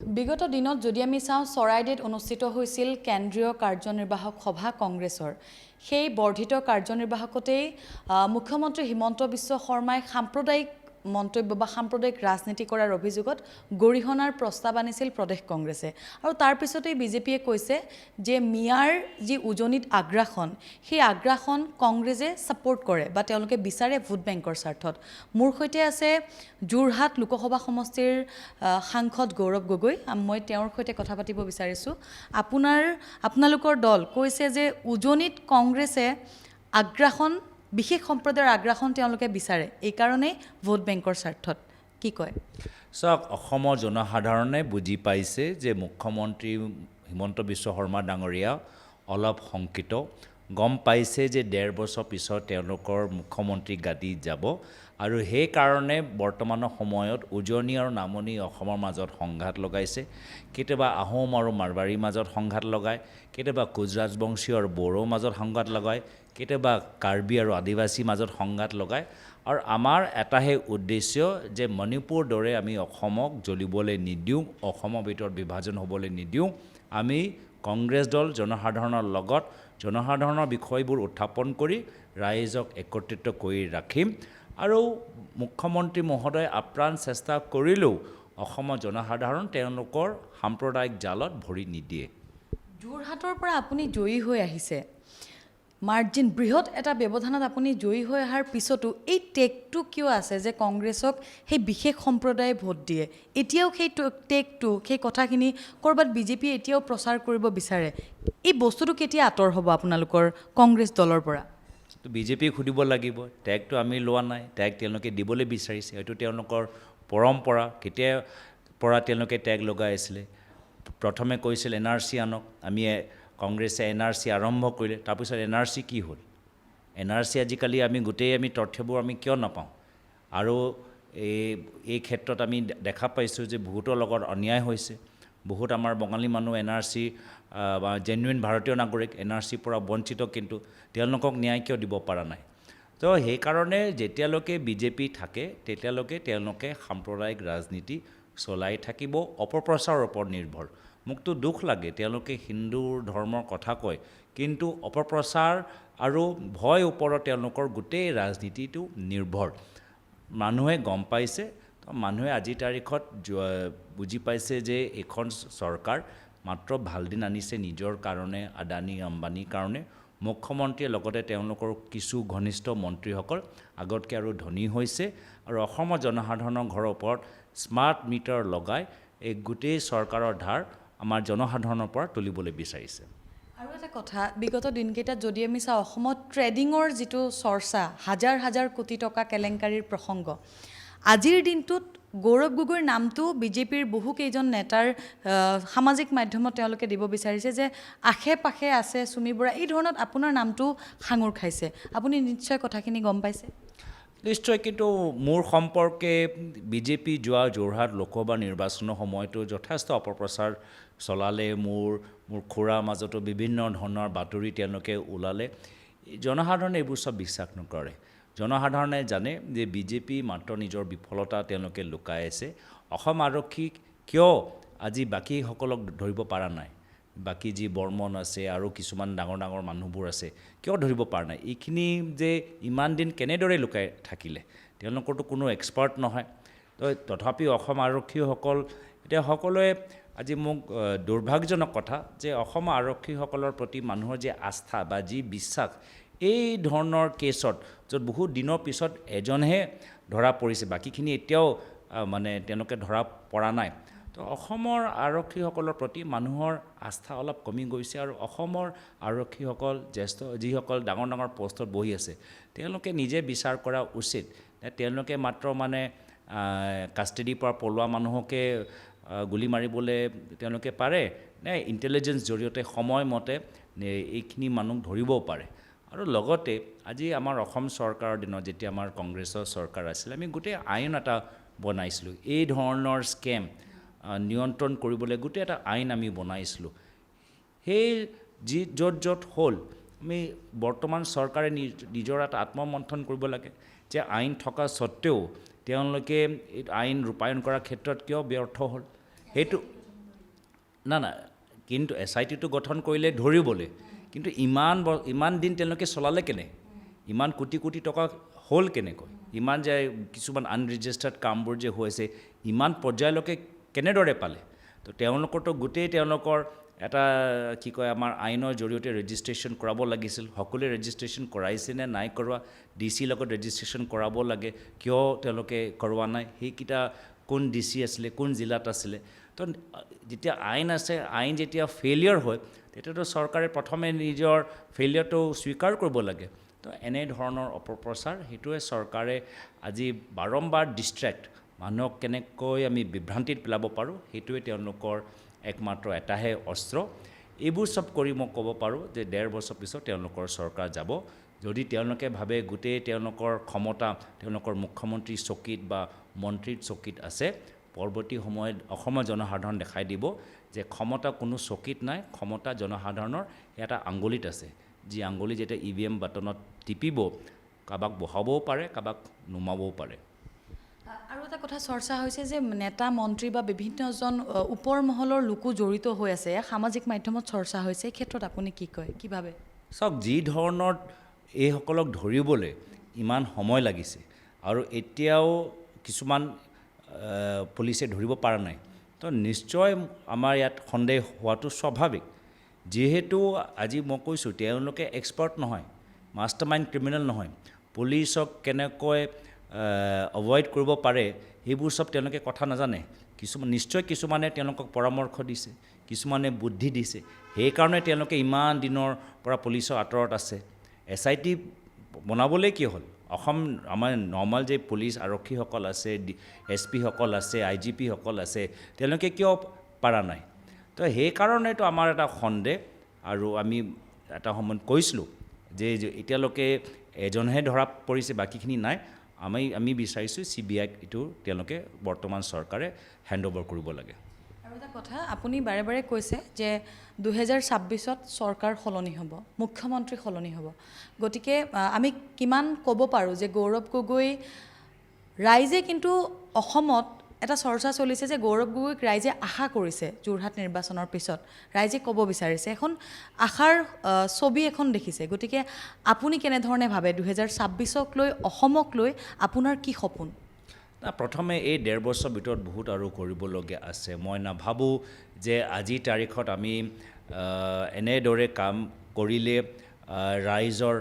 বিগত দিনত যদি আমি চাওঁ চৰাইদেউত অনুষ্ঠিত হৈছিল কেন্দ্ৰীয় কাৰ্যনিৰ্বাহক সভা কংগ্ৰেছৰ সেই বৰ্ধিত কাৰ্যনিৰ্বাহকতেই মুখ্যমন্ত্ৰী হিমন্ত বিশ্ব শৰ্মাই সাম্প্ৰদায়িক মন্তব্য বা সাম্প্ৰদায়িক ৰাজনীতি কৰাৰ অভিযোগত গৰিহণাৰ প্ৰস্তাৱ আনিছিল প্ৰদেশ কংগ্ৰেছে আৰু তাৰ পিছতেই বিজেপিয়ে কৈছে যে মিয়াৰ যি উজনিত আগ্ৰাসন সেই আগ্ৰাসন কংগ্ৰেছে সাপোৰ্ট কৰে বা তেওঁলোকে বিচাৰে ভোট বেংকৰ স্বাৰ্থত মোৰ সৈতে আছে যোৰহাট লোকসভা সমষ্টিৰ সাংসদ গৌৰৱ গগৈ মই তেওঁৰ সৈতে কথা পাতিব বিচাৰিছো আপোনালোকৰ দল কৈছে যে উজনিত কংগ্ৰেছে আগ্ৰাসন বিশেষ সম্প্ৰদায়ৰ আগ্ৰাসন তেওঁলোকে বিচাৰে এই কাৰণে ভোট বেংকৰ স্বাৰ্থত কি কয় সক অসমৰ জনসাধাৰণে বুজি পাইছে যে মুখ্যমন্ত্ৰী হিমন্ত বিশ্ব শৰ্মা ডাঙৰীয়া অলপ শংকিত গম পাইছে যে 1.5 বছৰ পিছত তেওঁলোকৰ মুখ্যমন্ত্ৰী গাদী যাব আৰু সেই কাৰণে বৰ্তমানৰ সময়ত উজনি আৰু নামনি অসমৰ মাজত সংঘাত লগাইছে কেতিয়াবা আহোম আৰু মাৰৱাৰীৰ মাজত সংঘাত লগায় কেতিয়াবা কুজৰাজবংশী আৰু বড়োৰ মাজত সংঘাত লগায় কেতিয়াবা কাৰ্বি আৰু আদিবাসীৰ মাজত সংঘাত লগায় আৰু আমাৰ এটাহে উদ্দেশ্য যে মণিপুৰ দৰে আমি অসমক জ্বলিবলৈ নিদিওঁ অসমৰ ভিতৰত বিভাজন হ'বলৈ নিদিওঁ আমি কংগ্ৰেছ দল জনসাধাৰণৰ লগত জনসাধাৰণৰ বিষয়বোৰ উত্থাপন কৰি ৰাইজক একত্ৰিত কৰি ৰাখিম আৰু মুখ্যমন্ত্ৰী মহোদয় আপ্ৰাণ চেষ্টা কৰিলেও অসমৰ জনসাধাৰণ তেওঁলোকৰ সাম্প্ৰদায়িক জালত ভৰি নিদিয়ে যোৰহাটৰ পৰা আপুনি জয়ী হৈ আহিছে মাৰ্জিন বৃহৎ এটা ব্যৱধানত আপুনি জয়ী হৈ অহাৰ পিছতো এই টেকটো কিয় আছে যে কংগ্ৰেছক সেই বিশেষ সম্প্ৰদায়ে ভোট দিয়ে এতিয়াও সেই টেকটো সেই কথাখিনি কৰবাত বিজেপিয়ে এতিয়াও প্ৰচাৰ কৰিব বিচাৰে এই বস্তুটো কেতিয়া আঁতৰ হ'ব আপোনালোকৰ কংগ্ৰেছ দলৰ পৰা তো বিজেপিক সুধিব লাগিব টেগটো আমি লোৱা নাই টেগ তেওঁলোকে দিবলৈ বিচাৰিছে এইটো তেওঁলোকৰ পৰম্পৰা কেতিয়া পৰা তেওঁলোকে টেগ লগাই আছিলে প্ৰথমে কৈছিল এনআৰচি আনক আমি কংগ্ৰেছে এনআৰচি আৰম্ভ কৰিলে তাৰপিছত এনআৰচি কি হ'ল এনআৰচি আজিকালি আমি গোটেই আমি তথ্যবোৰ আমি কিয় নাপাওঁ আৰু এই ক্ষেত্ৰত আমি দেখা পাইছোঁ যে বহুতৰ লগত অন্যায় হৈছে বহুত আমাৰ বঙালী মানুহ এনআৰচি বা জেনুইন ভাৰতীয় নাগৰিক এনআৰচিৰ পৰা বঞ্চিত কিন্তু তেওঁলোকক ন্যায় কিয় দিব পৰা নাই তো সেইকাৰণে যেতিয়ালৈকে বিজেপি থাকে তেতিয়ালৈকে তেওঁলোকে সাম্প্ৰদায়িক ৰাজনীতি চলাই থাকিব অপপ্ৰচাৰৰ ওপৰত নিৰ্ভৰ মোকতো দুখ লাগে তেওঁলোকে হিন্দু ধৰ্মৰ কথা কয় কিন্তু অপপ্ৰচাৰ আৰু ভয় ওপৰত তেওঁলোকৰ গোটেই ৰাজনীতিটো নিৰ্ভৰ মানুহে গম পাইছে মানুহে আজিৰ তাৰিখত বুজি পাইছে যে এখন চৰকাৰ মাত্ৰ ভাল দিন আনিছে নিজৰ কাৰণে আদানী আম্বানীৰ কাৰণে মুখ্যমন্ত্ৰীয়ে লগতে তেওঁলোকৰ কিছু ঘনিষ্ঠ মন্ত্ৰীসকল আগতকৈ আৰু ধনী হৈছে আৰু অসমৰ জনসাধাৰণৰ ঘৰৰ ওপৰত স্মাৰ্ট মিটাৰ লগাই এই গোটেই চৰকাৰৰ ধাৰ আমাৰ জনসাধাৰণৰ পৰা তুলিবলৈ বিচাৰিছে আৰু এটা কথা বিগত দিনকেইটাত যদি আমি চাওঁ অসমত ট্ৰেডিঙৰ যিটো চৰ্চা হাজাৰ হাজাৰ কোটি টকা কেলেংকাৰীৰ প্ৰসংগ আজিৰ দিনটোত গৌৰৱ গগৈৰ নামটো বিজেপিৰ বহু কেইজন নেতাৰ সামাজিক মাধ্যমত তেওঁলোকে দিব বিচাৰিছে যে আশে পাশে আছে সুমি বৰা এই ধৰণত আপোনাৰ নামটো সাঙুৰ খাইছে আপুনি নিশ্চয় কথাখিনি গম পাইছে নিশ্চয় কিন্তু মোৰ সম্পৰ্কে বিজেপি যোৱা যোৰহাট লোকসভা নিৰ্বাচনৰ সময়তো যথেষ্ট অপপ্ৰচাৰ চলালে মোৰ খুৰাৰ মাজতো বিভিন্ন ধৰণৰ বাতৰি তেওঁলোকে ওলালে জনসাধাৰণে এইবোৰ চব বিশ্বাস নকৰে জনসাধাৰণে জানে যে বিজেপি মাত্ৰ নিজৰ বিফলতা তেওঁলোকে লুকাই আছে অসম আৰক্ষীক কিয় আজি বাকীসকলক ধৰিব পৰা নাই বাকী যি বৰ্মন আছে আৰু কিছুমান ডাঙৰ ডাঙৰ মানুহবোৰ আছে কিয় ধৰিব পৰা নাই এইখিনি যে ইমান দিন কেনেদৰে লুকাই থাকিলে তেওঁলোকৰতো কোনো এক্সপাৰ্ট নহয় তথাপিও অসম আৰক্ষীসকল এতিয়া সকলোৱে আজি মোক দুৰ্ভাগ্যজনক কথা যে অসম আৰক্ষীসকলৰ প্ৰতি মানুহৰ যে আস্থা বা যি বিশ্বাস এই ধৰণৰ কেছত য'ত বহুত দিনৰ পিছত এজনহে ধৰা পৰিছে বাকীখিনি এতিয়াও মানে তেওঁলোকে ধৰা পৰা নাই তো অসমৰ আৰক্ষীসকলৰ প্ৰতি মানুহৰ আস্থা অলপ কমি গৈছে আৰু অসমৰ আৰক্ষীসকল জ্যেষ্ঠ যিসকল ডাঙৰ ডাঙৰ পষ্টত বহি আছে তেওঁলোকে নিজে বিচাৰ কৰা উচিত তেওঁলোকে মাত্ৰ মানে কাষ্টাডিৰ পৰা পলোৱা মানুহকে গুলি মাৰিবলৈ তেওঁলোকে পাৰে নে ইণ্টেলিজেন্স জৰিয়তে সময়মতে এইখিনি মানুহ ধৰিবও পাৰে আৰু লগতে আজি আমাৰ অসম চৰকাৰৰ দিনত যেতিয়া আমাৰ কংগ্ৰেছৰ চৰকাৰ আছিল আমি গোটেই আইন এটা বনাইছিলোঁ এই ধৰণৰ স্কেম নিয়ন্ত্ৰণ কৰিবলৈ গোটেই এটা আইন আমি বনাইছিলোঁ সেই য'ত হ'ল আমি বৰ্তমান চৰকাৰে নিজৰ এটা আত্মমন্থন কৰিব লাগে যে আইন থকা স্বত্তেও তেওঁলোকে আইন ৰূপায়ণ কৰাৰ ক্ষেত্ৰত কিয় ব্যৰ্থ হ'ল সেইটো না কিন্তু SIT-টো গঠন কৰিলে ধৰিবলৈ কিন্তু ইমান দিন তেওঁলোকে চলালে কেনে ইমান কোটি টকা হ'ল কেনেকৈ ইমান যে কিছুমান আনৰেজিষ্টাৰ্ড কামবোৰ যে হৈছে ইমান পৰ্যায়লৈকে কেনেদৰে পালে তো তেওঁলোকৰতো গোটেই তেওঁলোকৰ এটা কি কয় আমাৰ আইনৰ জৰিয়তে ৰেজিষ্ট্ৰেশ্যন কৰাব লাগিছিল সকলোৱে ৰেজিষ্ট্ৰেশ্যন কৰাইছে নে নাই কৰোৱা DC লগত ৰেজিষ্ট্ৰেশ্যন কৰাব লাগে কিয় তেওঁলোকে কৰোৱা নাই সেইকেইটা কোন DC আছিলে কোন জিলাত আছিলে তো যেতিয়া আইন আছে আইন যেতিয়া ফেইলিয়ৰ হয় তেতিয়াতো চৰকাৰে প্ৰথমে নিজৰ ফেইলিয়ৰটো স্বীকাৰ কৰিব লাগে তো এনে ধৰণৰ অপপ্ৰচাৰ সেইটোৱে চৰকাৰে আজি বাৰম্বাৰ ডিষ্ট্ৰেক্ট মানুহক কেনেকৈ আমি বিভ্ৰান্তিত পেলাব পাৰোঁ সেইটোৱে তেওঁলোকৰ একমাত্ৰ এটাহে অস্ত্ৰ এইবোৰ চব কৰি মই ক'ব পাৰোঁ যে 1.5 বছৰ পিছত তেওঁলোকৰ চৰকাৰ যাব যদি তেওঁলোকে ভাবে গোটেই তেওঁলোকৰ ক্ষমতা তেওঁলোকৰ মুখ্যমন্ত্ৰী চকীত বা মন্ত্ৰীৰ চকীত আছে পৰৱৰ্তী সময়ত অসমৰ জনসাধাৰণ দেখাই দিব যে ক্ষমতা কোনো চকীত নাই ক্ষমতা জনসাধাৰণৰ এটা আঙ্গুলিত আছে যি আঙ্গুলি যেতিয়া EVM বাটনত টিপিব কাবাক বহাবও পাৰে কাবাক নুমাবও পাৰে আৰু এটা কথা চৰ্চা হৈছে যে নেতা মন্ত্ৰী বা বিভিন্নজন ওপৰ মহলৰ লোকো জড়িত হৈ আছে সামাজিক মাধ্যমত চৰ্চা হৈছে এই ক্ষেত্ৰত আপুনি কি কয় কি ভাবে চাওক যি ধৰণৰ এইসকলক ধৰিবলৈ ইমান সময় লাগিছে আৰু এতিয়াও কিছুমান পুলিচে ধৰিব পৰা নাই তো নিশ্চয় আমাৰ ইয়াত সন্দেহ হোৱাটো স্বাভাৱিক যেহেতু আজি মই কৈছোঁ তেওঁলোকে এক্সপাৰ্ট নহয় মাষ্টাৰমাইণ্ড ক্ৰিমিনেল নহয় পুলিচক কেনেকৈ এভইড কৰিব পাৰে সেইবোৰ চব তেওঁলোকে কথা নাজানে নিশ্চয় কিছুমানে তেওঁলোকক পৰামৰ্শ দিছে কিছুমানে বুদ্ধি দিছে সেইকাৰণে তেওঁলোকে ইমান দিনৰ পৰা পুলিচৰ আঁতৰত আছে SIT বনাবলৈ কি হ'ল অসম আমাৰ নৰ্মাল যে পুলিচ আৰক্ষীসকল আছে SP সকল আছে IGP সকল আছে তেওঁলোকে কিয় পাৰা নাই তো সেইকাৰণেতো আমাৰ এটা সন্দেহ আৰু আমি এটা সময়ত কৈছিলোঁ যে এতিয়ালৈকে এজনহে ধৰা পৰিছে বাকীখিনি নাই আমি বিচাৰিছোঁ CBI এইটো তেওঁলোকে বৰ্তমান চৰকাৰে হেণ্ডঅভাৰ কৰিব লাগে আৰু এটা কথা আপুনি বাৰে বাৰে কৈছে যে 2026ত চৰকাৰ সলনি হ'ব মুখ্যমন্ত্ৰী সলনি হ'ব গতিকে আমি কিমান ক'ব পাৰোঁ যে গৌৰৱ গগৈ ৰাইজে কিন্তু অসমত এটা চৰ্চা চলিছে যে গৌৰৱ গগৈক ৰাইজে আশা কৰিছে যোৰহাট নিৰ্বাচনৰ পিছত ৰাইজে ক'ব বিচাৰিছে এখন আশাৰ ছবি এখন দেখিছে গতিকে আপুনি কেনেধৰণে ভাবে 2026ক লৈ অসমক লৈ আপোনাৰ কি সপোন প্ৰথমে এই 1.5 বছৰ ভিতৰত বহুত আৰু কৰিবলগীয়া আছে মই নাভাবোঁ যে আজিৰ তাৰিখত আমি এনেদৰে কাম কৰিলে ৰাইজৰ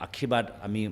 আশীৰ্বাদ আমি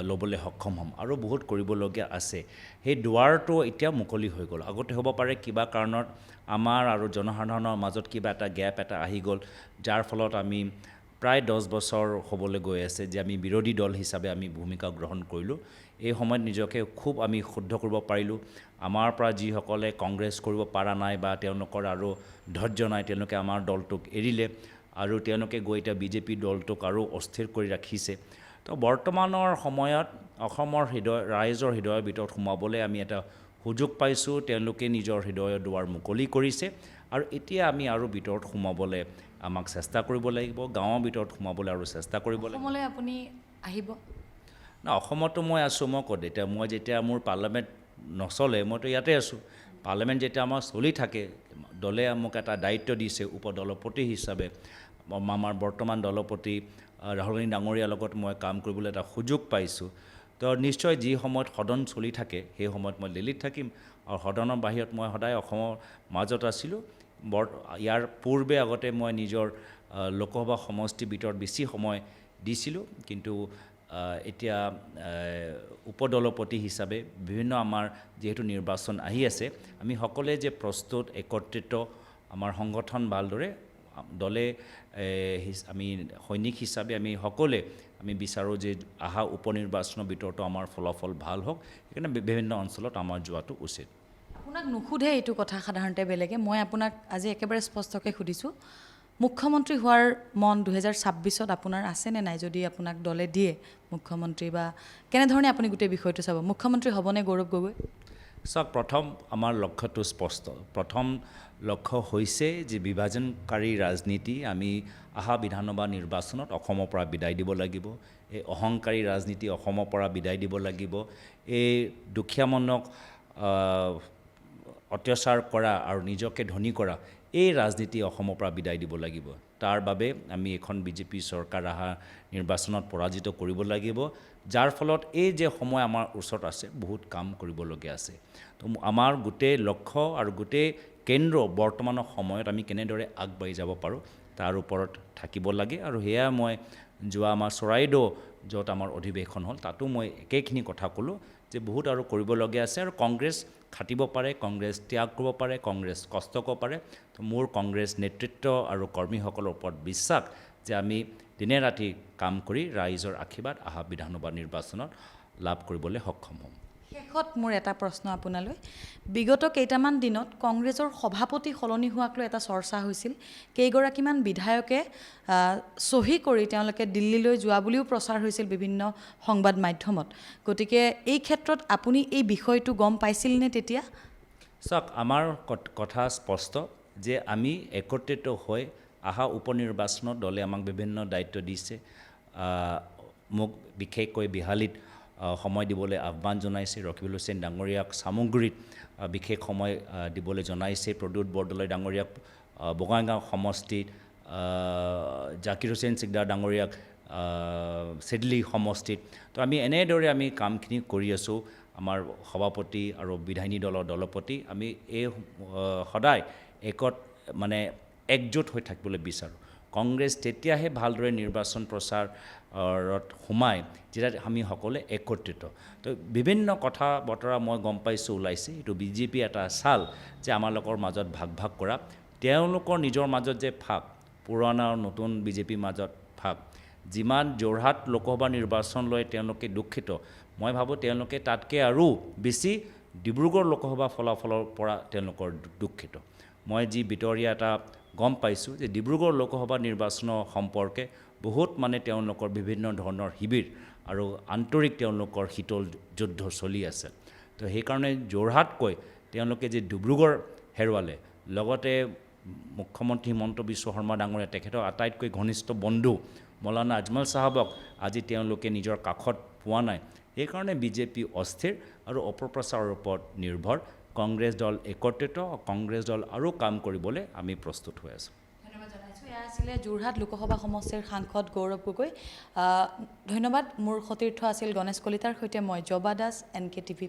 ল'বলৈ সক্ষম হ'ম আৰু বহুত কৰিবলগীয়া আছে সেই দুৱাৰটো এতিয়া মুকলি হৈ গ'ল আগতে হ'ব পাৰে কিবা কাৰণত আমাৰ আৰু জনসাধাৰণৰ মাজত কিবা এটা গেপ এটা আহি গ'ল যাৰ ফলত আমি প্ৰায় 10 বছৰ হ'বলৈ গৈ আছে যে আমি বিৰোধী দল হিচাপে আমি ভূমিকা গ্ৰহণ কৰিলোঁ এই সময়ত নিজকে খুব আমি শুদ্ধ কৰিব পাৰিলোঁ আমাৰ পৰা যিসকলে কংগ্ৰেছ কৰিব পৰা নাই বা তেওঁলোকৰ আৰু ধৈৰ্য নাই তেওঁলোকে আমাৰ দলটোক এৰিলে আৰু তেওঁলোকে গৈ এতিয়া BJP দলটোক আৰু অস্থিৰ কৰি ৰাখিছে তো বৰ্তমানৰ সময়ত অসমৰ ৰাইজৰ হৃদয়ৰ ভিতৰত সোমাবলৈ আমি এটা সুযোগ পাইছোঁ তেওঁলোকে নিজৰ হৃদয়ৰ দুৱাৰ মুকলি কৰিছে আৰু এতিয়া আমি আৰু ভিতৰত সোমাবলৈ আমাক চেষ্টা কৰিব লাগিব গাঁৱৰ ভিতৰত সোমাবলৈ আৰু চেষ্টা কৰিব লাগিব অসমলৈ আপুনি আহিব না অসমতো মই আছোঁ মই ক'ত এতিয়া মই যেতিয়া মোৰ পাৰ্লামেণ্ট নচলে মইতো ইয়াতে আছোঁ পাৰ্লামেণ্ট যেতিয়া আমাৰ চলি থাকে দলে মোক এটা দায়িত্ব দিছে উপদলপতি হিচাপে আমাৰ বৰ্তমান দলপতি ৰাহুল গান্ধী ডাঙৰীয়াৰ লগত মই কাম কৰিবলৈ এটা সুযোগ পাইছোঁ তো নিশ্চয় যি সময়ত সদন চলি থাকে সেই সময়ত মই দিল্লীত থাকিম আৰু সদনৰ বাহিৰত মই সদায় অসমৰ মাজত আছিলোঁ ইয়াৰ পূৰ্বে আগতে মই নিজৰ লোকসভা সমষ্টিৰ ভিতৰত বেছি সময় দিছিলোঁ কিন্তু এতিয়া উপদলপতি হিচাপে বিভিন্ন আমাৰ যেহেতু নিৰ্বাচন আহি আছে আমি সকলোৱে যে প্ৰস্তুত একত্ৰিত আমাৰ সংগঠন ভালদৰে দলে আমি সৈনিক হিচাপে আমি সকলোৱে আমি বিচাৰোঁ যে আহা উপনিৰ্বাচনৰ ভিতৰতো আমাৰ ফলাফল ভাল হওক সেইকাৰণে বিভিন্ন অঞ্চলত আমাৰ যোৱাটো উচিত আপোনাক নুসুধে এইটো কথা সাধাৰণতে বেলেগে মই আপোনাক আজি একেবাৰে স্পষ্টকৈ সুধিছোঁ মুখ্যমন্ত্ৰী হোৱাৰ মন 2026ত আপোনাৰ আছেনে নাই যদি আপোনাক দলে দিয়ে মুখ্যমন্ত্ৰী বা কেনেধৰণে আপুনি গোটেই বিষয়টো চাব মুখ্যমন্ত্ৰী হ'বনে গৌৰৱ গগৈ চাওক প্ৰথম আমাৰ লক্ষ্যটো স্পষ্ট প্ৰথম লক্ষ্য হৈছে যে বিভাজনকাৰী ৰাজনীতি আমি আহা বিধানসভা নিৰ্বাচনত অসমৰ পৰা বিদায় দিব লাগিব এই অহংকাৰী ৰাজনীতি অসমৰ পৰা বিদায় দিব লাগিব এই দুখীয়া মনক অত্যাচাৰ কৰা আৰু নিজকে ধনী কৰা এই ৰাজনীতি অসমৰ পৰা বিদায় দিব লাগিব তাৰ বাবে আমি এখন বিজেপি চৰকাৰ অহা নিৰ্বাচনত পৰাজিত কৰিব লাগিব যাৰ ফলত এই যে সময় আমাৰ ওচৰত আছে বহুত কাম কৰিবলগীয়া আছে তো আমাৰ গোটেই লক্ষ্য আৰু গোটেই কেন্দ্ৰ বৰ্তমানৰ সময়ত আমি কেনেদৰে আগবাঢ়ি যাব পাৰোঁ তাৰ ওপৰত থাকিব লাগে আৰু সেয়া মই যোৱা আমাৰ চৰাইদেউ য'ত আমাৰ অধিৱেশন হ'ল তাতো মই একেখিনি কথা ক'লোঁ যে বহুত আৰু কৰিবলগীয়া আছে আৰু কংগ্ৰেছ খাটিব পাৰে কংগ্ৰেছ ত্যাগ কৰিব পাৰে কংগ্ৰেছ কষ্ট কৰিব পাৰে তো মোৰ কংগ্ৰেছ নেতৃত্ব আৰু কৰ্মীসকলৰ ওপৰত বিশ্বাস যে আমি দিনে ৰাতি কাম কৰি ৰাইজৰ আশীৰ্বাদ অহা বিধানসভা নিৰ্বাচনত লাভ কৰিবলৈ সক্ষম হ'ম শেষত মোৰ এটা প্ৰশ্ন আপোনালৈ বিগত কেইটামান দিনত কংগ্ৰেছৰ সভাপতি সলনি হোৱাক লৈ এটা চৰ্চা হৈছিল কেইগৰাকীমান বিধায়কে চহী কৰি তেওঁলোকে দিল্লীলৈ যোৱা বুলিও প্ৰচাৰ হৈছিল বিভিন্ন সংবাদ মাধ্যমত গতিকে এই ক্ষেত্ৰত আপুনি এই বিষয়টো গম পাইছিল নে তেতিয়া চাওক আমাৰ কথা স্পষ্ট যে আমি একত্ৰিত হৈ অহা উপনিৰ্বাচনত দলে আমাক বিভিন্ন দায়িত্ব দিছে মোক বিশেষকৈ বিহালীত সময় দিবলৈ আহ্বান জনাইছে ৰকিবুল হুছেইন ডাঙৰীয়াক সামগ্ৰীত বিশেষ সময় দিবলৈ জনাইছে প্ৰদ্যুৎ বৰদলৈ ডাঙৰীয়াক বঙাইগাঁও সমষ্টিত জাকিৰ হুছেইন চিকদাৰ ডাঙৰীয়াক চিডলি সমষ্টিত তো আমি এনেদৰে আমি কামখিনি কৰি আছোঁ আমাৰ সভাপতি আৰু বিধায়িনী দলৰ দলপতি আমি এই সদায় মানে একজোট হৈ থাকিবলৈ বিচাৰোঁ কংগ্ৰেছ তেতিয়াহে ভালদৰে নিৰ্বাচন প্ৰচাৰত সোমায় যেতিয়া আমি সকলোৱে একত্ৰিত তো বিভিন্ন কথা বতৰা মই গম পাইছোঁ ওলাইছে এইটো বিজেপি এটা চাল যে আমালোকৰ মাজত ভাগ ভাগ কৰা তেওঁলোকৰ নিজৰ মাজত যে ভাগ পুৰণা আৰু নতুন বিজেপিৰ মাজত ভাগ যিমান যোৰহাট লোকসভা নিৰ্বাচন লৈ তেওঁলোকে দুখিত মই ভাবোঁ তেওঁলোকে তাতকৈ আৰু বেছি ডিব্ৰুগড় লোকসভা ফলাফলৰ পৰা তেওঁলোকৰ দুখিত মই যি ভিতৰীয়া এটা গম পাইছোঁ যে ডিব্ৰুগড় লোকসভা নিৰ্বাচনৰ সম্পৰ্কে বহুত মানে তেওঁলোকৰ বিভিন্ন ধৰণৰ শিবিৰ আৰু আন্তৰিক তেওঁলোকৰ শীতল যুদ্ধ চলি আছে তো সেইকাৰণে যোৰহাটকৈ তেওঁলোকে যে ডিব্ৰুগড় হেৰুৱালে লগতে মুখ্যমন্ত্ৰী হিমন্ত বিশ্ব শৰ্মা ডাঙৰীয়া তেখেতৰ আটাইতকৈ ঘনিষ্ঠ বন্ধু মৌলানা আজমল চাহাবক আজি তেওঁলোকে নিজৰ কাষত পোৱা নাই সেইকাৰণে বিজেপি অস্থিৰ আৰু অপপ্ৰচাৰৰ ওপৰত নিৰ্ভৰ কংগ্ৰেছ দল একত্ৰিত কংগ্ৰেছ দল আৰু কাম কৰিবলৈ আমি প্ৰস্তুত হৈ আছোঁ ধন্যবাদ জনাইছোঁ এয়া আছিলে যোৰহাট লোকসভা সমষ্টিৰ সাংসদ গৌৰৱ গগৈ ধন্যবাদ মোৰ সতীৰ্থ আছিল গণেশ কলিতাৰ সৈতে মই জবা দাস NKTV+